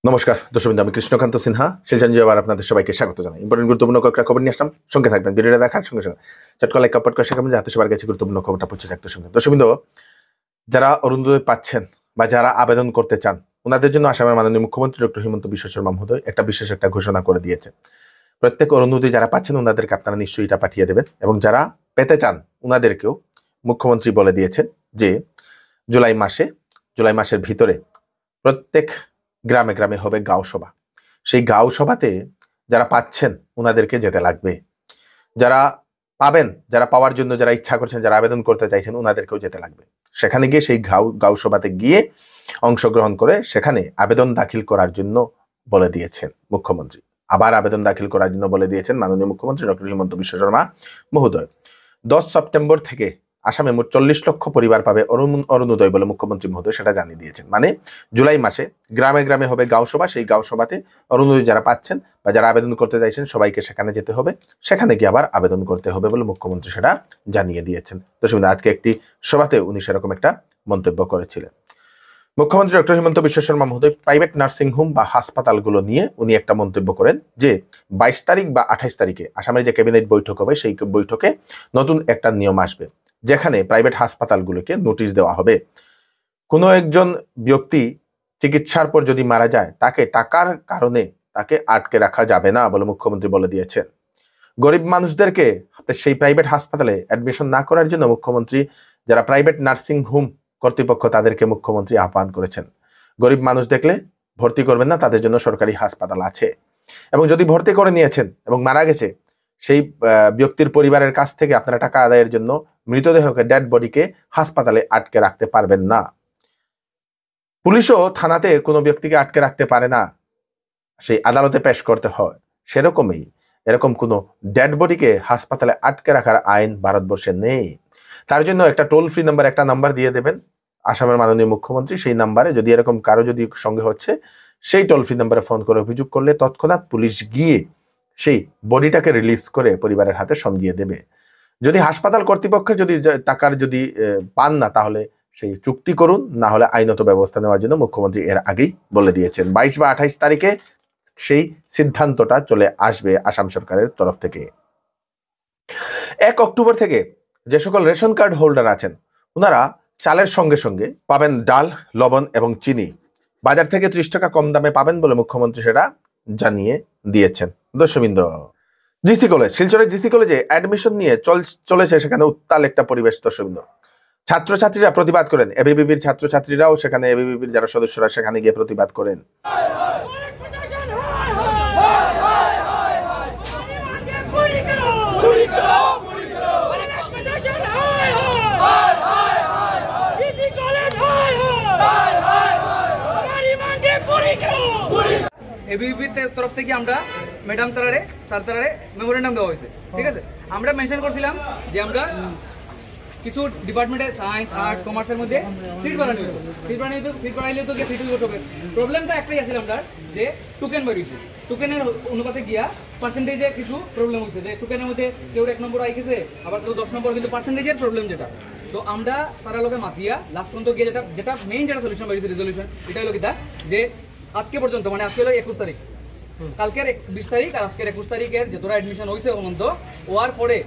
নমস্কার দর্শকবৃন্দ, আমি কৃষ্ণকান্ত সিনহা শিলচর নিউজে আবার আপনাদের সবাইকে স্বাগত জানাই। ইম্পর্টেন্ট গুরুত্বপূর্ণ কয়েকটা খবর নিয়ে আসলাম, সঙ্গে থাকবেন। ভিডিওটা দেখার সঙ্গে সঙ্গে চটকা লাইক কমেন্ট করে শেখাবেন যাতে সবার কাছে গুরুত্বপূর্ণ খবরটা পৌঁছে যায়। দর্শকবৃন্দ, যারা অরুণোদয় পাচ্ছেন বা যারা আবেদন করতে চান, ওনাদের জন্য আসামের মাননীয় মুখ্যমন্ত্রী ডক্টর হিমন্ত বিশ্ব শর্মা মহোদয় বিশেষ একটা ঘোষণা করে দিয়েছেন। প্রত্যেক অরুণোদয় যারা পাচ্ছেন ওনাদেরকে আপনারা নিশ্চয়ই এটা পাঠিয়ে দেবেন, এবং যারা পেতে চান ওনাদেরকেও মুখ্যমন্ত্রী বলে দিয়েছেন যে জুলাই মাসের ভিতরে প্রত্যেক গ্রামে গ্রামে হবে গাঁও সভা। সেই গাঁও সভাতে যারা পাচ্ছেন ওনাদেরকে যেতে লাগবে, যারা পাবেন, যারা পাওয়ার জন্য যারা ইচ্ছা করছেন, যারা আবেদন করতে চাইছেন ওনাদেরকেও যেতে লাগবে। সেখানে গিয়ে সেই গাঁও সভাতে গিয়ে অংশগ্রহণ করে সেখানে আবেদন দাখিল করার জন্য বলে দিয়েছেন মুখ্যমন্ত্রী। আবার আবেদন দাখিল করার জন্য বলে দিয়েছেন মাননীয় মুখ্যমন্ত্রী ডক্টর হিমন্ত বিশ্ব শর্মা মহোদয়। 10 সেপ্টেম্বর থেকে আসামে মোট 40 লক্ষ পরিবার পাবে অরুণোদয় বলে মুখ্যমন্ত্রী মহোদয় সেটা জানিয়ে দিয়েছেন। মানে জুলাই মাসে গ্রামে গ্রামে হবে গাঁও সভা, সেই গাঁও সভাতে অরুণোদয় যারা পাচ্ছেন বা যারা আবেদন করতে চাইছেন সবাইকে সেখানে যেতে হবে, সেখানে গিয়ে আবার আবেদন করতে হবে বলে মুখ্যমন্ত্রী সেটা জানিয়ে দিয়েছেন। দর্শক, আজকে একটি সভাতে উনি সেরকম একটা মন্তব্য করেছিলেন। মুখ্যমন্ত্রী ডক্টর হিমন্ত বিশ্ব শর্মা মহোদয় প্রাইভেট নার্সিং হোম বা হাসপাতালগুলো নিয়ে উনি একটা মন্তব্য করেন যে 22 তারিখ বা 28 তারিখে আসামের যে ক্যাবিনেট বৈঠক হবে সেই বৈঠকে নতুন একটা নিয়ম আসবে, যেখানে প্রাইভেট হাসপাতালগুলোকে নোটিশ দেওয়া হবে। কোনো একজন ব্যক্তি চিকিৎসার পর যদি মারা যায় তাকে টাকার কারণে তাকে আটকে রাখা যাবে না বলে মুখ্যমন্ত্রী বলে দিয়েছেন। গরিব মানুষদেরকে সেই প্রাইভেট হাসপাতালে অ্যাডমিশন না করার জন্য মুখ্যমন্ত্রী যারা প্রাইভেট নার্সিং হোম কর্তৃপক্ষ তাদেরকে মুখ্যমন্ত্রী আহ্বান করেছেন। গরিব মানুষ দেখলে ভর্তি করবেন না, তাদের জন্য সরকারি হাসপাতাল আছে। এবং যদি ভর্তি করে নিয়েছেন এবং মারা গেছে, সেই ব্যক্তির পরিবারের কাছ থেকে আপনারা টাকা আদায়ের জন্য মৃতদেহকে, ডেড বডিকে হাসপাতালে আটকে রাখতে পারবেন না। পুলিশও থানাতে কোনো ব্যক্তিকে আটকে রাখতে পারে না, সেই আদালতে পেশ করতে হয়। সেরকমই এরকম কোনো ডেড বডিকে হাসপাতালে আটকে রাখার আইন ভারতবর্ষে নেই। তার জন্য একটা টোল ফ্রি নাম্বার, একটা নাম্বার দিয়ে দেবেন আসামের মাননীয় মুখ্যমন্ত্রী। সেই নাম্বারে যদি এরকম কারো যদি সঙ্গে হচ্ছে, সেই টোল ফ্রি নাম্বারে ফোন করে অভিযোগ করলে তৎক্ষণাৎ পুলিশ গিয়ে সেই বডিটাকে রিলিজ করে পরিবারের হাতে সমঝিয়ে দেবে। যদি হাসপাতাল কর্তৃপক্ষের যদি টাকার যদি পান না, তাহলে সেই চুক্তি করুন, না হলে আইনত ব্যবস্থা নেওয়ার জন্য মুখ্যমন্ত্রী এর আগেই বলে দিয়েছেন। 22 বা 28 তারিখে সেই সিদ্ধান্তটা চলে আসবে আসাম সরকারের তরফ থেকে। 1 অক্টোবর থেকে যে সকল রেশন কার্ড হোল্ডার আছেন ওনারা চালের সঙ্গে সঙ্গে পাবেন ডাল, লবণ এবং চিনি। বাজার থেকে 30 টাকা কম দামে পাবেন বলে মুখ্যমন্ত্রী সেটা জানিয়ে দিয়েছেন। দর্শকবৃন্দ, জিসি কলেজ, শিলচরের জিসি কলেজে অ্যাডমিশন নিয়ে চলেছে সেখানে উত্তাল একটা পরিবেশ। দর্শকবৃন্দ, ছাত্রছাত্রীরা প্রতিবাদ করেন, এবিবিপির ছাত্রছাত্রীরাও সেখানে, এবিবিপির যারা সদস্যরা সেখানে গিয়ে প্রতিবাদ করেন। এবিপির তরফ থেকে আমরা ম্যাডাম তারারে, স্যার তারারে মেমোরেন্ডাম দেওয়া হয়েছে। ঠিক আছে, আমরা মেনশন করছিলাম যে আমরা কিছু ডিপার্টমেন্টে সায়েন্স, আর্টস, কমার্সের মধ্যে সিট বাড়ানো হইব। সিট বাড়াইলে তো সিট হইব সবের। প্রবলেমটা একটাই আছিল আমরা, যে টোকেন বাড়িয়েছি। টোকেনের অনুপাতে গিয়া পার্সেন্টেজে কিছু প্রবলেম হচ্ছে, যে টোকেনের মধ্যে কেউ 1 নম্বর আই গেছে, আবার কেউ 10 নম্বর, কিন্তু পার্সেন্টেজের প্রবলেম যেটা। তো আমরা তারা লোকে মাতিয়া লাস্ট পর্যন্ত গিয়ে যেটা মেইন যেটা সলিউশন বাড়িয়েছে, রেজলিউশন, এটা হলো কিতা যে আজকে পর্যন্ত, মানে আজকে হলো 21 তারিখ, কালকের 20 তারিখ আর আজকের 21 তারিখের যে তোরা অ্যাডমিশন হয়েছে অনন্ত হওয়ার পরে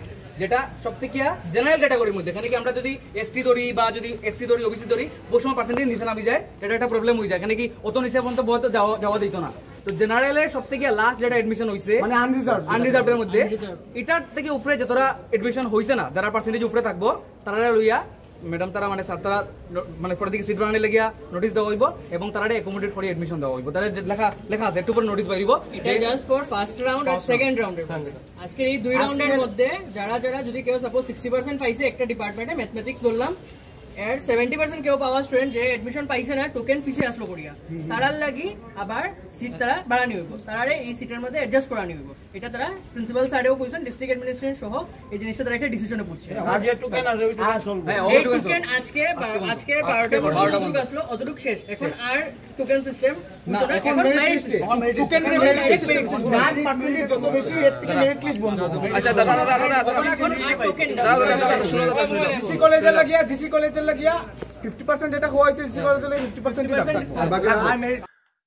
যেটা সব থেকে জেনারেল ক্যাটাগরির মধ্যে, এখানে কি আমরা যদি এসটি ধরি বা যদি এসসি ধরি, ওবিসি ধরি, বহু সময় পার্সেন্টেজ নিচে নামি যায়, এটা একটা প্রবলেম হয়ে যায়। এখানে কি অত নিচে পর্যন্ত বহত যাওয়া দিত না। তো জেনারেলের সব থেকে লাস্ট যেটা এডমিশন হয়েছে, মানে আনরিজার্ভের মধ্যে, এটার থেকে উপরে যে তোরা এডমিশন হয়েছে না, যারা পার্সেন্টেজ উপরে থাকবো তারা লইয়া ম্যাডাম তারা, মানে স্যার তারা, মানে পরে দিকে সিট বানানি লাগিয়া নোটিশ দেওয়া হইব এবং তারা অ্যাকোমোডেট করে এডমিশন দেওয়া হইব। তাহলে লেখা আছে একটু পরে নোটিশ পাইব। এটা জাস্ট ফর ফার্স্ট রাউন্ড আর সেকেন্ড রাউন্ডের মধ্যে। আজকের এই 2 রাউন্ডের মধ্যে যারা যদি কেউ সাপোজ 60% পাইছে একটা ডিপার্টমেন্টে, ম্যাথমেটিক্স বললাম, এর 70% কেউ পাওয়া স্টুডেন্ট যে এডমিশন পাইছে না, টোকেন ফিসে আসলো করিয়া, তারার লাগি আবার সিট তারা বাড়ানি হইব, তারারে এই সিটের মধ্যে অ্যাডজাস্ট করানি হইব। এটা তারা প্রিন্সিপাল সাইডেও কইছেন, ডিস্ট্রিক্ট অ্যাডমিনিস্ট্রেশন সহ এই জিনিসটা তারা একটা ডিসিশনে পড়ছে। আর যে টোকেন আছে ওইটা চলবে, এই টোকেন আজকে 12টা পর্যন্ত আসলো, অতটুক শেষ। এখন আর টোকেন সিস্টেম না, এখন merit system, token merit system, যার পার্সেন্টেজ যত বেশি এর থেকে মেরিট লিস্ট বন্ধ হবে। আচ্ছা দাদা এখন আর টোকেন শুনো, জিসি কলেজে লাগিয়া 50% এটা হয়েছে, জিসি কলেজে 50% আর বাকি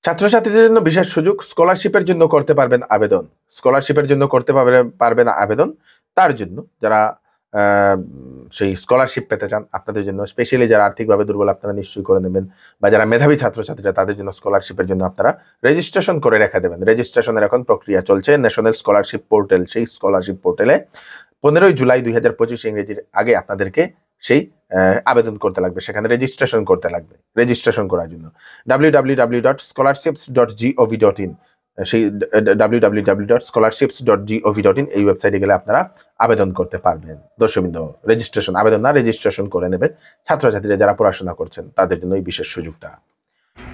ছাত্রছাত্রীদের জন্য বিশেষ সুযোগ, স্কলারশিপের জন্য করতে পারবেন আবেদন। স্কলারশিপের জন্য করতে পারবেন আবেদন। তার জন্য যারা সেই স্কলারশিপ পেতে চান, আপনাদের জন্য স্পেশালি যারা আর্থিকভাবে দুর্বল, আপনারা নিশ্চয়ই করে নেবেন, বা যারা মেধাবী ছাত্রছাত্রীরা তাদের জন্য স্কলারশিপের জন্য আপনারা রেজিস্ট্রেশন করে রেখে দেবেন। রেজিস্ট্রেশনের এখন প্রক্রিয়া চলছে ন্যাশনাল স্কলারশিপ পোর্টাল। সেই স্কলারশিপ পোর্টালে 15 জুলাই 2025 ইংরেজির আগে আপনাদেরকে সেই আবেদন করতে লাগবে, সেখানে রেজিস্ট্রেশন করতে লাগবে। রেজিস্ট্রেশন করার জন্য www.scholarships.gov.in, সেই www.scholarships.gov.in এই ওয়েবসাইটে গেলে আপনারা আবেদন করতে পারবেন। দর্শকবৃন্দ, রেজিস্ট্রেশন, আবেদন না, রেজিস্ট্রেশন করে নেবেন। ছাত্রছাত্রীরা যারা পড়াশোনা করছেন তাদের জন্য এই বিশেষ সুযোগটা।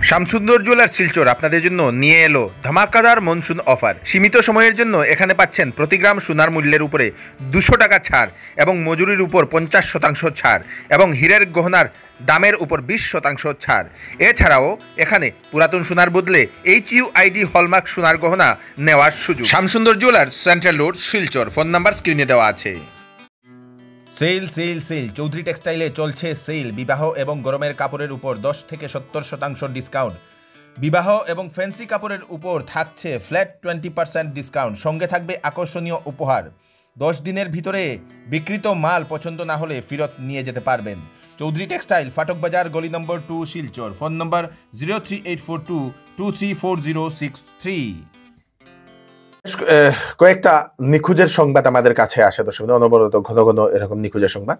শামসুন্দর জুয়েলার্স শিলচর আপনাদের জন্য নিয়ে এলো ধামাকাদার মনসুন অফার। সীমিত সময়ের জন্য এখানে পাচ্ছেন প্রতি গ্রাম সোনার মূল্যের উপরে 200 টাকা ছাড় এবং মজুরির উপর 50% ছাড় এবং হীরের গহনার দামের উপর 20% ছাড়। এছাড়াও এখানে পুরাতন সোনার বদলে HUID হলমার্ক সোনার গহনা নেওয়ার সুযোগ। Shamsundar jewellers, central road, Silchar. Phone number স্ক্রিনে দেওয়া আছে। সেল সেল সেল চৌধুরী টেক্সটাইলে চলছে সেল। বিবাহ এবং গরমের কাপড়ের উপর 10 থেকে 70% ডিসকাউন্ট। বিবাহ এবং ফ্যান্সি কাপড়ের উপর থাকছে ফ্ল্যাট 20% ডিসকাউন্ট। সঙ্গে থাকবে আকর্ষণীয় উপহার। 10 দিনের ভিতরে বিক্রিত মাল পছন্দ না হলে ফেরত নিয়ে যেতে পারবেন। চৌধুরী টেক্সটাইল, ফাটক বাজার, গলি নম্বর 2, শিলচর। ফোন নম্বর 038422234063। কয়েকটা নিখোঁজের সংবাদ আমাদের কাছে আসে দর্শক, অনবরত ঘন ঘন এরকম নিখোঁজের সংবাদ।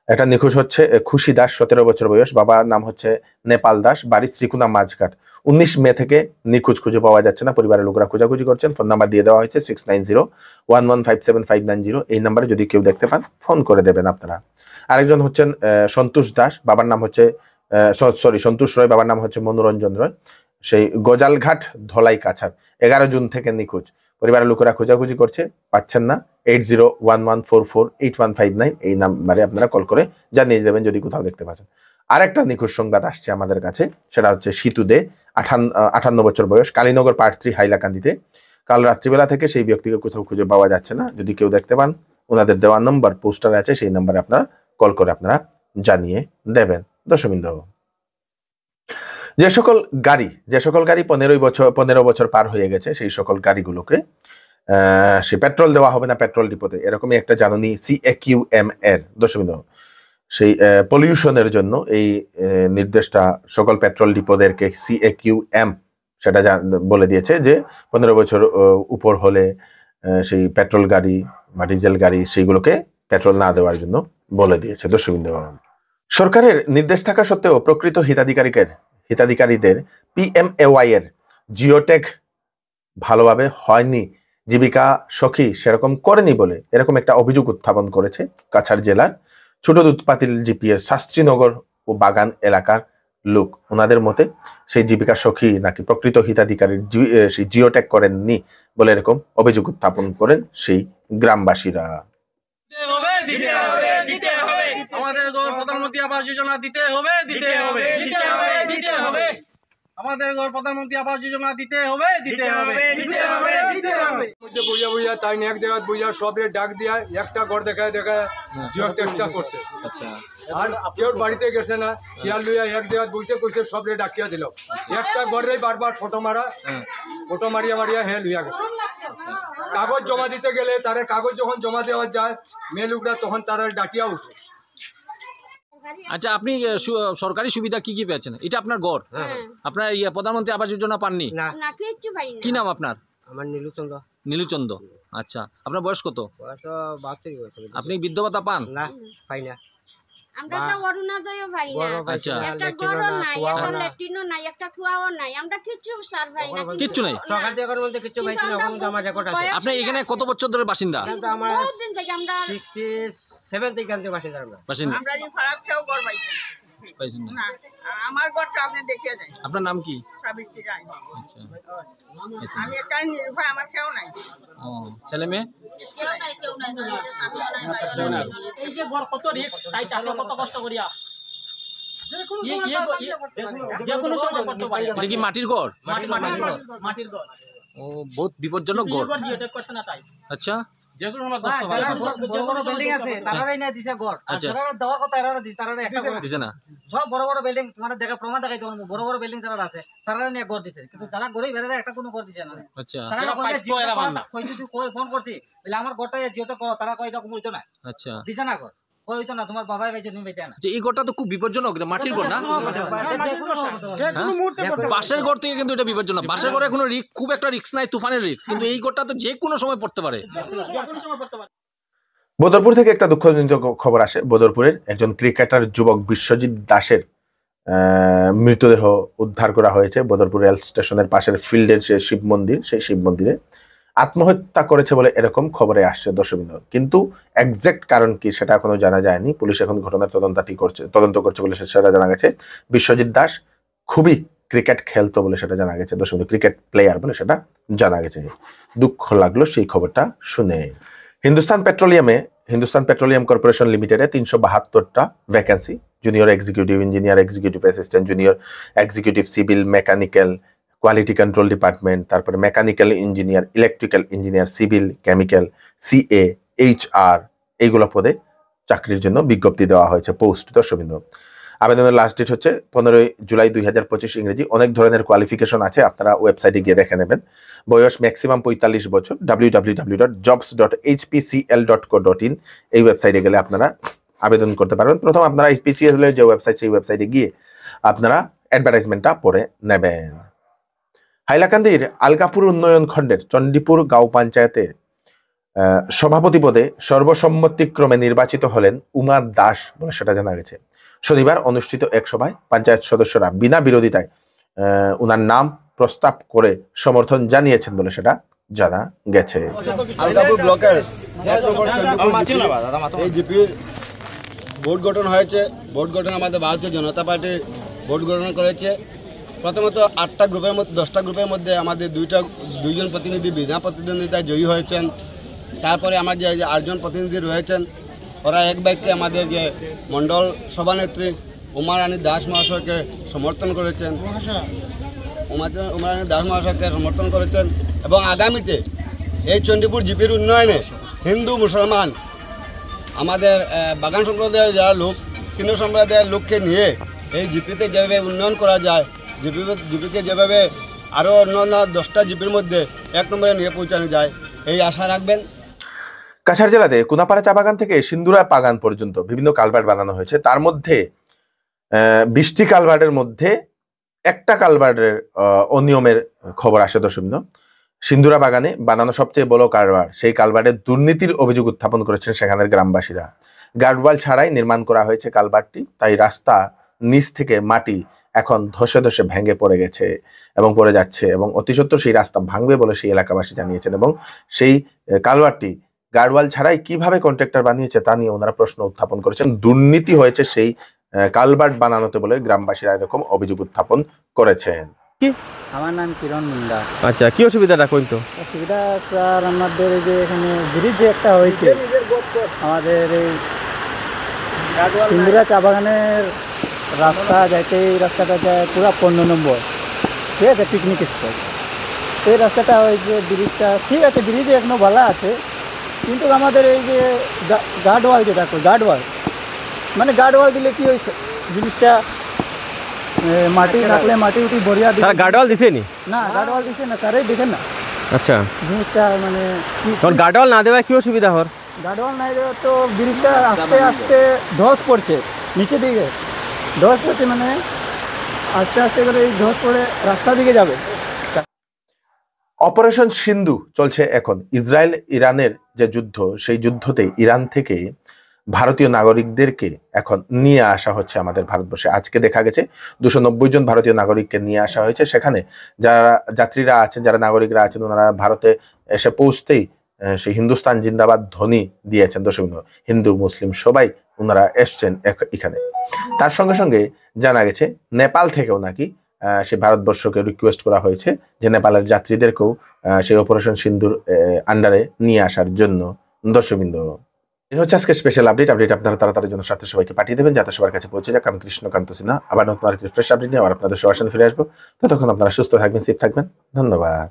একটা নিখোঁজ হচ্ছে খুশি দাস, 17 বছর বয়স, বাবার নাম হচ্ছে নেপাল দাস, বাড়ি শ্রীকুনা মাঝঘাট। 19 মে থেকে নিখোঁজ, খুঁজে পাওয়া যাচ্ছে না। পরিবারের লোকেরা খোঁজাখুঁজি করছেন। ফোন নাম্বার দিয়ে দেওয়া হয়েছে 6901157590। এই নাম্বারে যদি কেউ দেখতে পান ফোন করে দেবেন আপনারা। আরেকজন হচ্ছেন সন্তোষ দাস, বাবার নাম হচ্ছে সন্তোষ রয়, বাবার নাম হচ্ছে মনোরঞ্জন রয়, সেই গজালঘাট, ধলাই, কাছাড়। 11 জুন থেকে নিখোঁজ। পরিবারের লোকেরা খোঁজাখুঁজি করছে, পাচ্ছেন না। 8011448159 এই নাম্বারে আপনারা কল করে জানিয়ে দেবেন যদি কোথাও দেখতে পাচ্ছেন। আরেকটা নিখোঁজ সংবাদ আসছে আমাদের কাছে, সেটা হচ্ছে সিতু দে, 58 বছর বয়স, কালীনগর পার্ট 3, হাইলাকান্দিতে। কাল রাত্রিবেলা থেকে সেই ব্যক্তিকে কোথাও খুঁজে পাওয়া যাচ্ছে না। যদি কেউ দেখতে পান, ওনাদের দেওয়া নম্বর পোস্টার আছে, সেই নাম্বারে আপনারা কল করে আপনারা জানিয়ে দেবেন। দর্শকবৃন্দ, যে সকল গাড়ি 15 বছর পার হয়ে গেছে, সেই সকল গাড়িগুলোকে সে পেট্রোল দেওয়া হবে না পেট্রোল ডিপোতে, এরকমই একটা জাননী CAQM এর। দর্শকবৃন্দ, সেই পলিউশনের জন্য এই নির্দেশটা সকল পেট্রোল ডিপোদেরকে CAQM সেটা বলে দিয়েছে যে 15 বছর উপর হলে সেই পেট্রোল গাড়ি বা ডিজেল গাড়ি সেইগুলোকে পেট্রোল না দেওয়ার জন্য বলে দিয়েছে। দর্শকবৃন্দ, সরকারের নির্দেশ থাকা সত্ত্বেও প্রকৃত হিতাধিকারীদের PMAY এর জিওটেক ভালোভাবে হয়নি, জীবিকা সখী সেরকম করেনি বলে এরকম একটা অভিযোগ উত্থাপন করেছে কাছাড় জেলার ছোট দুধপাতিল GPর শাস্ত্রীনগর ও বাগান এলাকার লোক। ওনাদের মতে সেই জীবিকা সখী নাকি প্রকৃত হিতাধিকারীর সেই জিওটেক করেননি বলে এরকম অভিযোগ উত্থাপন করেন সেই গ্রামবাসীরা। আমাদের প্রধানমন্ত্রী আবাস যোজনা দিতে হবে। আমাদের প্রধানমন্ত্রী আবাস যোজনা দিতে হবে। বুঝা বুঝা তাই এক জায়গায় বুঝা সবে ডাক দিয়া একটা ঘর দেখায় জিও টেক্সটা করছে। আর কেউ বাড়িতে গেছে না, শিয়াল লইয়া এক জায়গায় বসে কইছে সবে ডাকিয়া দিল। একটা ঘরে বারবার ফটো মারিয়া হে লইয়া গেছে। কাগজ জমা দিতে গেলে তারে কাগজ যখন জমা দেওয়া যায় মেয়ে লোকরা তখন তারা ডাকিয়া উঠে। আচ্ছা, আপনি সরকারি সুবিধা কি কি পেয়েছেন? এটা আপনার ঘর, আপনার প্রধানমন্ত্রী আবাস যোজনা পাননি? কি নাম আপনার? আমার নীলুচন্দ। আচ্ছা, আপনার বয়স কত? আপনি বৃদ্ধ ভাতা পান? না, পাই না। আমরা তো অরুণোদয়ও পাই না। আচ্ছা, একটা ঘরও নাই, একটা ল্যাট্রিনও নাই, একটা কুয়াও নাই, আমরা কিচ্ছু সার পাই না। কিচ্ছু নাই। সরকার থেকে বলতে কিচ্ছু পাইছি না। এখন তো আমার রেকর্ড আছে। আপনি এখানে কত বছর ধরে বাসিন্দা? আমরা বহুত দিন থেকে আমরা 67 থেকে আমি বাসিন্দা। বাসিন্দা আমরা ফারাক থেকেও ঘর পাইছি পাইছেন না? না। আমার ঘরটা আপনি দেখিয়ে যান। আপনার নাম কি? সাবিত্রী রায়। আচ্ছা, আমি একটা নির্ভয়, আমার কেউ নাই। ও, ছেলে মেয়ে? কেউ নাই, এই যে ঘর কত রিস্ক, তাই আমরা কত কষ্ট করিয়া যে কোনো সময় করতে পারি। এটা কি মাটির ঘর? মাটির ঘর। ও, বহুত বিপজ্জনক ঘর। জিওটেক করছে না তাই। আচ্ছা, যে কোনো সময় কষ্ট পাবে বড় বড় বিল্ডিং আছে তারাই না দিছে ঘর আর আচ্ছা। যারা দেওয়ার কথা এরা দিছে তারা একটা ঘর দিছে না সব বড় বড় বিল্ডিং তোমার দেখা প্রমাণ দেখাইতে পারবো বড় বড় বিল্ডিং যারা আছে তারা নিয়ে ঘর দিছে কিন্তু যারা গরিব এরা একটা কোনো ঘর দিছে না আচ্ছা তারা এরা কইলে পাইতো, এরা মান না। কই যদি কই ফোন করছি বলে আমার ঘরটা যেহেতু করো তারা কই এটা কমইতো না আচ্ছা দিছে না ঘর কই হইতো না তোমার বাবাই পাইছে তুমি পাইতে না আচ্ছা, এই ঘরটা তো খুব বিপজ্জনক, এটা মাটির ঘর না? হ্যাঁ? বাঁশের ঘর থেকে কিন্তু এটা বিপজ্জনক। বাঁশের ঘরে কোনো রিস্ক, খুব একটা রিস্ক নাই, তুফানের রিস্ক, কিন্তু এই ঘরটা তো যে কোনো সময় পড়তে পারে। বদরপুর থেকে একটা দুঃখজনক খবর আসে। বদরপুরের একজন ক্রিকেটার যুবক বিশ্বজিৎ দাসের মৃতদেহ উদ্ধার করা হয়েছে বদরপুর রেল স্টেশনের পাশের ফিল্ডের যে শিব মন্দির, সেই শিব মন্দিরে আত্মহত্যা করেছে বলে এরকম খবরে আসছে দর্শকবৃন্দ। কিন্তু এক্সাক্ট কারণ কি সেটা এখনো জানা যায়নি। পুলিশ এখন ঘটনার তদন্ত করছে বলে সেটা জানা গেছে। বিশ্বজিৎ দাস খুবই ক্রিকেট খেলতো বলে সেটা জানা গেছে দর্শকবৃন্দ, ক্রিকেট প্লেয়ার বলে সেটা জানা গেছে। দুঃখ লাগলো সেই খবরটা শুনে। হিন্দুস্তান পেট্রোলিয়াম কর্পোরেশন লিমিটেডে 372টা vacancy, junior executive engineer, executive assistant, junior executive civil, mechanical, quality control department, তারপরে mechanical engineer, electrical engineer, civil, chemical, CA, HR, এইগুলো পদে চাকরির জন্য বিজ্ঞপ্তি দেওয়া হয়েছে, পোস্ট দর্শকবৃন্দ। আবেদনের লাস্ট ডেট হচ্ছে 15 জুলাই 2025 ইংরেজি। অনেক ধরনের কোয়ালিফিকেশন আছে, আপনারা ওয়েবসাইটে গিয়ে দেখে নেবেন। বয়স ম্যাক্সিমাম 45 বছর। www.jobs.hpcl.co.in এই ওয়েবসাইটে গেলে আপনারা আবেদন করতে পারবেন। প্রথম আপনারা HPCL এর যে ওয়েবসাইট, সেই ওয়েবসাইটে গিয়ে আপনারা অ্যাডভার্টাইজমেন্টটা পড়ে নেবেন। হাইলাকান্দির আলগাপুর উন্নয়ন খণ্ডের চণ্ডীপুর গাঁও পঞ্চায়েতের সভাপতি পদে সর্বসম্মতিক্রমে নির্বাচিত হলেন উমার দাস বলে সেটা জানা গেছে। শনিবার অনুষ্ঠিত এক সভায় পঞ্চায়েত সদস্যরা বিনা বিরোধিতায় উনার নাম প্রস্তাব করে সমর্থন জানিয়েছেন বলে সেটা জানা গেছে। আলগাপুর ব্লকের 1 নম্বর এই জিপির বোর্ড গঠন হয়েছে। বোর্ড গঠন আমাদের ভারতীয় জনতা পার্টি বোর্ড গঠন করেছে। প্রথমত 8টা গ্রুপের মধ্যে 10টা গ্রুপের মধ্যে আমাদের দুইজন প্রতিনিধি বিনা প্রতিদ্বন্দ্বিতায় জয়ী হয়েছেন। তারপরে আমার যে 8জন প্রতিনিধি রয়েছেন, ওরা এক বাক্যে আমাদের যে মণ্ডল সভানেত্রী উমা রানী দাস মহাশয়কে সমর্থন করেছেন, উমা রানী দাস মহাশয়কে সমর্থন করেছেন। এবং আগামীতে এই চণ্ডীপুর জিপির উন্নয়নে হিন্দু মুসলমান আমাদের বাগান সম্প্রদায়ের যারা লোক, হিন্দু সম্প্রদায়ের লোককে নিয়ে এই জিপিতে যেভাবে উন্নয়ন করা যায়, জিপিকে যেভাবে আরও অন্য 10টা জিপির মধ্যে 1 নম্বরে নিয়ে পৌঁছানো যায়, এই আশা রাখবেন। কাছাড় জেলাতে কুনাপাড়া চা বাগান থেকে সিন্দুরা বাগান পর্যন্ত বিভিন্ন কালভার্ট বানানো হয়েছে। তার মধ্যে 20টি কালভার্টের মধ্যে একটা কালভার্টের অনিয়মের খবর আসে দর্শকবৃন্দ। সিন্দুরা বাগানে বানানো সবচেয়ে বড় কালভার্ট, সেই কালভার্টের দুর্নীতির অভিযোগ উত্থাপন করেছেন সেখানের গ্রামবাসীরা। গার্ডওয়াল ছাড়াই নির্মাণ করা হয়েছে কালভার্টটি, তাই রাস্তা নিচ থেকে মাটি এখন ধসে ধসে ভেঙে পড়ে গেছে এবং পড়ে যাচ্ছে, এবং অতি সত্বর সেই রাস্তা ভাঙবে বলে সেই এলাকাবাসী জানিয়েছেন। এবং সেই কালভার্টটি গার্ডওয়াল ছাড়াই কিভাবে কন্ট্রাক্টর বানিয়েছে তা নিয়ে ওনারা প্রশ্ন উত্থাপন করেছেন। দুর্নীতি হয়েছে সেই কালভার্ট বানানোতে বলে গ্রামবাসীরা এরকম অভিযোগ উত্থাপন করেছেন। আমার নাম কিরণ মুন্ডা। আচ্ছা, কি অসুবিধাটা কইতো? অসুবিধা স্যার আমাদের এই যে এখানে ব্রিজ যে একটা হয়েছে, আমাদের এই সিন্দুরা চা বাগানের রাস্তা যাইতে, এই রাস্তাটা যায় পুরা 15 নম্বর, ঠিক আছে, পিকনিক স্পট। এই রাস্তাটা হয়েছে, ব্রিজটা ঠিক আছে, ব্রিজ এখনো ভালো আছে, কিন্তু আমাদের এই যে গার্ডওয়াল যেটা গার্ডওয়াল দিলে কি হয়েছে, জিনিসটা মাটি রাখলে মাটি উঠি বড়িয়া দিচ্ছে। গার্ডওয়াল দিছেনি? না, গার্ডওয়াল দিছে না স্যার, এই দেখেন না। আচ্ছা, জিনিসটা মানে গার্ডওয়াল না দেওয়া কি অসুবিধা হর? গার্ডওয়াল নাই দেওয়া তো ব্রিজটা আস্তে আস্তে ধস পড়ছে, নিচে দিকে ধস পড়ছে, মানে আস্তে আস্তে করে এই ধস পড়ে রাস্তা দিকে যাবে। অপারেশন সিন্ধু চলছে এখন। ইসরায়েল ইরানের যে যুদ্ধ, সেই যুদ্ধতে ইরান থেকে ভারতীয় নাগরিকদেরকে এখন নিয়ে আসা হচ্ছে আমাদের ভারতবর্ষে। আজকে দেখা গেছে 290 জন ভারতীয় নাগরিককে নিয়ে আসা হয়েছে। সেখানে যারা যাত্রীরা আছেন, যারা নাগরিকরা আছেন, ওনারা ভারতে এসে পৌঁছতেই সেই হিন্দুস্তান জিন্দাবাদ ধ্বনি দিয়েছেন দর্শক। হিন্দু মুসলিম সবাই ওনারা এসছেন এখানে। তার সঙ্গে সঙ্গে জানা গেছে নেপাল থেকেও নাকি সেই ভারতবর্ষকে রিকোয়েস্ট করা হয়েছে যে নেপালের যাত্রীদেরকেও সেই অপারেশন সিন্ধুর আন্ডারে নিয়ে আসার জন্য দর্শকবৃন্দ। এই হচ্ছে আজকে স্পেশাল আপডেট। আপনারা তাড়াতাড়ির জন্য সাথে সবাইকে পাঠিয়ে দেবেন যাতে সবার কাছে পৌঁছে যাক। আমি কৃষ্ণকান্ত সিনহা আবার নতুন আরেকটি ফ্রেশ আপডেট নিয়ে আবার আপনাদের সবার সামনে ফিরে আসবো। ততক্ষণ আপনারা সুস্থ থাকবেন, সেফ থাকবেন। ধন্যবাদ।